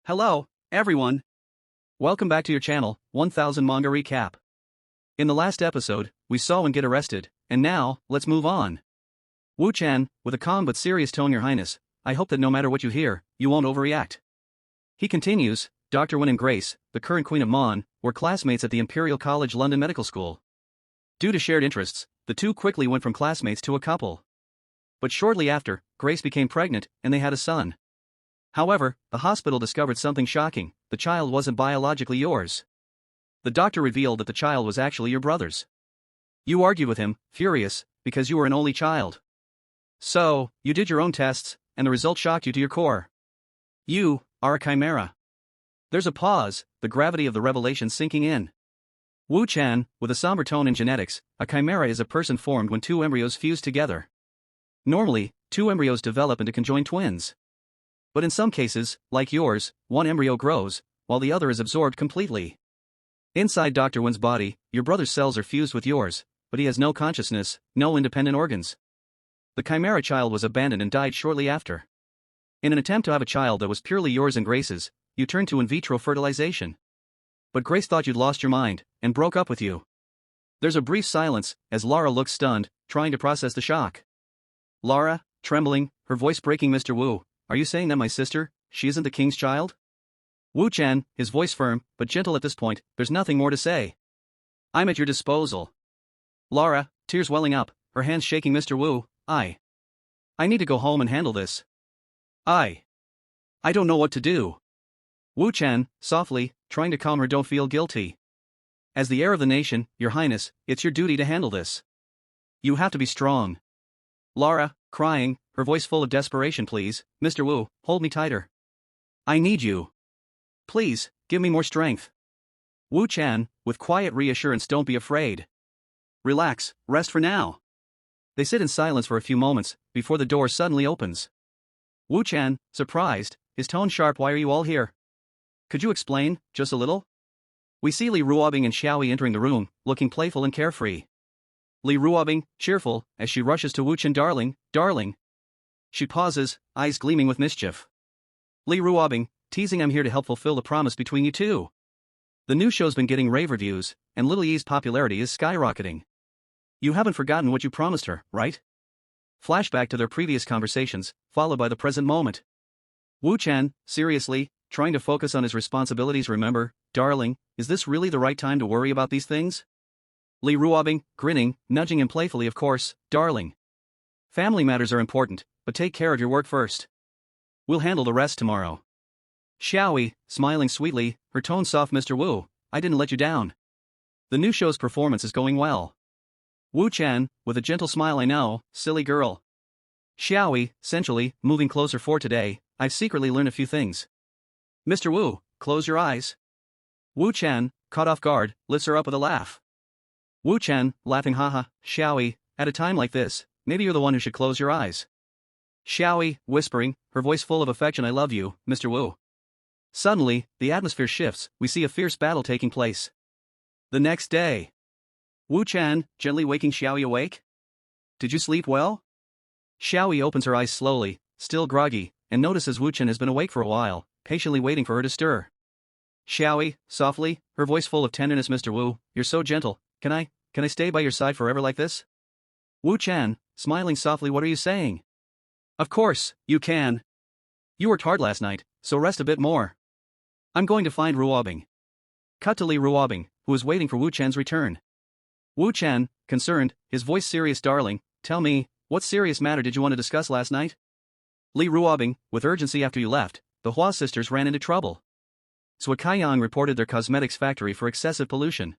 Hello, everyone. Welcome back to your channel, 1000 Manga Recap. In the last episode, we saw one get arrested, and now, let's move on. Wu-chan, with a calm but serious tone, Your Highness, I hope that no matter what you hear, you won't overreact. He continues, Dr. Wen and Grace, the current Queen of Mon, were classmates at the Imperial College London Medical School. Due to shared interests, the two quickly went from classmates to a couple. But shortly after, Grace became pregnant, and they had a son. However, the hospital discovered something shocking: the child wasn't biologically yours. The doctor revealed that the child was actually your brother's. You argued with him, furious, because you were an only child. So, you did your own tests, and the result shocked you to your core. You are a chimera. There's a pause, the gravity of the revelation sinking in. Wu-chan, with a somber tone in genetics, a chimera is a person formed when two embryos fuse together. Normally, two embryos develop into conjoined twins. But in some cases, like yours, one embryo grows, while the other is absorbed completely. Inside Dr. Wen's body, your brother's cells are fused with yours, but he has no consciousness, no independent organs. The chimera child was abandoned and died shortly after. In an attempt to have a child that was purely yours and Grace's, you turned to in vitro fertilization. But Grace thought you'd lost your mind, and broke up with you. There's a brief silence, as Lara looks stunned, trying to process the shock. Lara, trembling, her voice breaking, Mr. Wu, are you saying that my sister, she isn't the king's child? Wu-chan, his voice firm, but gentle at this point, there's nothing more to say. I'm at your disposal. Lara, tears welling up, her hands shaking, Mr. Wu, I need to go home and handle this. I don't know what to do. Wu-chan, softly, trying to calm her, don't feel guilty. As the heir of the nation, Your Highness, it's your duty to handle this. You have to be strong. Lara, crying, her voice full of desperation, please, Mr. Wu, hold me tighter. I need you. Please, give me more strength. Wu-chan, with quiet reassurance, don't be afraid. Relax, rest for now. They sit in silence for a few moments, before the door suddenly opens. Wu-chan, surprised, his tone sharp, why are you all here? Could you explain, just a little? We see Li Ruobing and Xiaoyi entering the room, looking playful and carefree. Li Ruobing, cheerful, as she rushes to Wu-chan, darling. She pauses, eyes gleaming with mischief. Li Ruobing, teasing, I'm here to help fulfill the promise between you two. The new show's been getting rave reviews, and Little Yi's popularity is skyrocketing. You haven't forgotten what you promised her, right? Flashback to their previous conversations, followed by the present moment. Wu-chan, seriously, trying to focus on his responsibilities, remember, darling, is this really the right time to worry about these things? Li Ruobing, grinning, nudging him playfully, of course, darling. Family matters are important, but take care of your work first. We'll handle the rest tomorrow. Xiaoyi, smiling sweetly, her tone soft, Mr. Wu, I didn't let you down. The new show's performance is going well. Wu-chan, with a gentle smile, I know, silly girl. Xiaoyi, sensually, moving closer, for today, I've secretly learned a few things. Mr. Wu, close your eyes. Wu-chan, caught off guard, lifts her up with a laugh. Wu-chan, laughing, haha, Xiaoyi, at a time like this, maybe you're the one who should close your eyes. Xiaoyi, whispering, her voice full of affection, I love you, Mr. Wu. Suddenly, the atmosphere shifts, we see a fierce battle taking place. The next day. Wu-chan, gently waking Xiaoyi, awake? Did you sleep well? Xiaoyi opens her eyes slowly, still groggy, and notices Wu-chan has been awake for a while, patiently waiting for her to stir. Xiaoyi, softly, her voice full of tenderness, Mr. Wu, you're so gentle, can I stay by your side forever like this? Wu-chan, smiling softly, what are you saying? Of course, you can. You worked hard last night, so rest a bit more. I'm going to find Ruobing. Cut to Li Ruobing, who is waiting for Wu-chan's return. Wu-chan, concerned, his voice serious, darling, tell me, what serious matter did you want to discuss last night? Li Ruobing, with urgency, after you left, the Hua sisters ran into trouble. Sui Kaiyang reported their cosmetics factory for excessive pollution.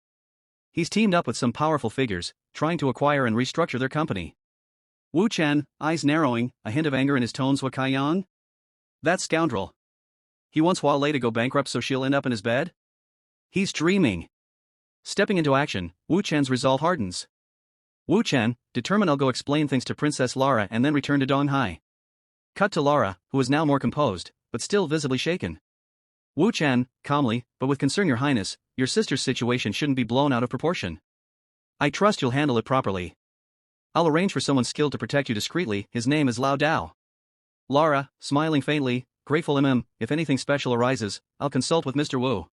He's teamed up with some powerful figures, trying to acquire and restructure their company. Wu-chan, eyes narrowing, a hint of anger in his tone, Sui Kaiyang? That scoundrel. He wants Hua Lei to go bankrupt so she'll end up in his bed? He's dreaming. Stepping into action, Wu-chan's resolve hardens. Wu-chan, determined, I'll go explain things to Princess Lara and then return to Donghai. Cut to Lara, who is now more composed, but still visibly shaken. Wu-chan, calmly, but with concern, Your Highness, your sister's situation shouldn't be blown out of proportion. I trust you'll handle it properly. I'll arrange for someone skilled to protect you discreetly, his name is Lao Dao. Lara, smiling faintly, grateful if anything special arises, I'll consult with Mr. Wu.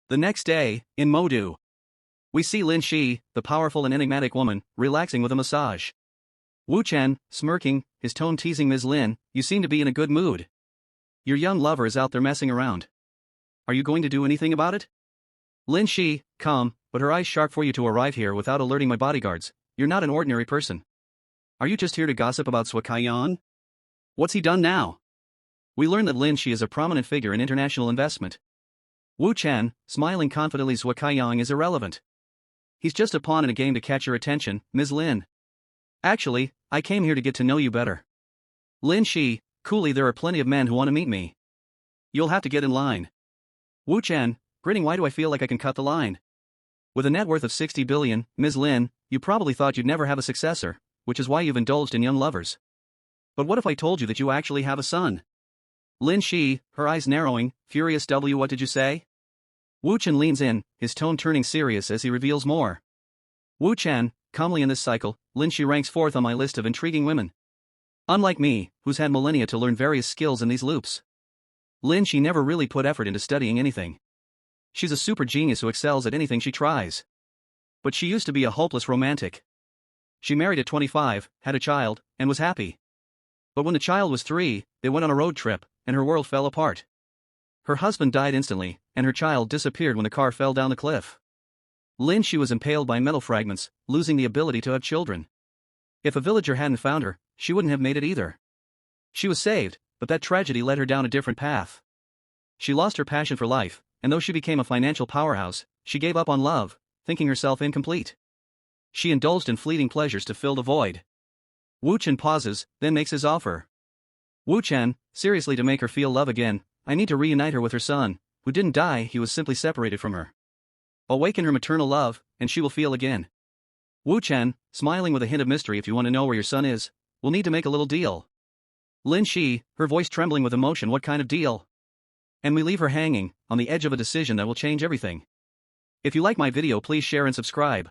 The next day, in Modu, we see Lin Shi, the powerful and enigmatic woman, relaxing with a massage. Wu Chen, smirking, his tone teasing Ms. Lin, you seem to be in a good mood. Your young lover is out there messing around. Are you going to do anything about it? Lin Shi, calm, but her eyes sharp for you to arrive here without alerting my bodyguards. You're not an ordinary person. Are you just here to gossip about Swakayan? What's he done now? We learn that Lin Shi is a prominent figure in international investment. Wu Chen, smiling confidently, Swakayan is irrelevant. He's just a pawn in a game to catch your attention, Ms. Lin. Actually, I came here to get to know you better. Lin Shi, coolly, there are plenty of men who want to meet me. You'll have to get in line. Wu Chen, grinning, why do I feel like I can cut the line? With a net worth of 60 billion, Ms. Lin, you probably thought you'd never have a successor, which is why you've indulged in young lovers. But what if I told you that you actually have a son? Lin Shi, her eyes narrowing, furious, what did you say? Wu Chen leans in, his tone turning serious as he reveals more. Wu Chen, calmly, in this cycle, Lin Shi ranks fourth on my list of intriguing women. Unlike me, who's had millennia to learn various skills in these loops. Lin Shi never really put effort into studying anything. She's a super genius who excels at anything she tries. But she used to be a hopeless romantic. She married at 25, had a child, and was happy. But when the child was 3, they went on a road trip, and her world fell apart. Her husband died instantly, and her child disappeared when the car fell down the cliff. Lin Shi was impaled by metal fragments, losing the ability to have children. If a villager hadn't found her, she wouldn't have made it either. She was saved, but that tragedy led her down a different path. She lost her passion for life, and though she became a financial powerhouse, she gave up on love, thinking herself incomplete. She indulged in fleeting pleasures to fill the void. Wu Chen pauses, then makes his offer. Wu Chen, seriously, to make her feel love again, I need to reunite her with her son, who didn't die, he was simply separated from her. Awaken her maternal love, and she will feel again. Wu Chen, smiling with a hint of mystery, if you want to know where your son is, we'll need to make a little deal. Lin Shi, her voice trembling with emotion, what kind of deal? And we leave her hanging, on the edge of a decision that will change everything. If you like my video, please share and subscribe.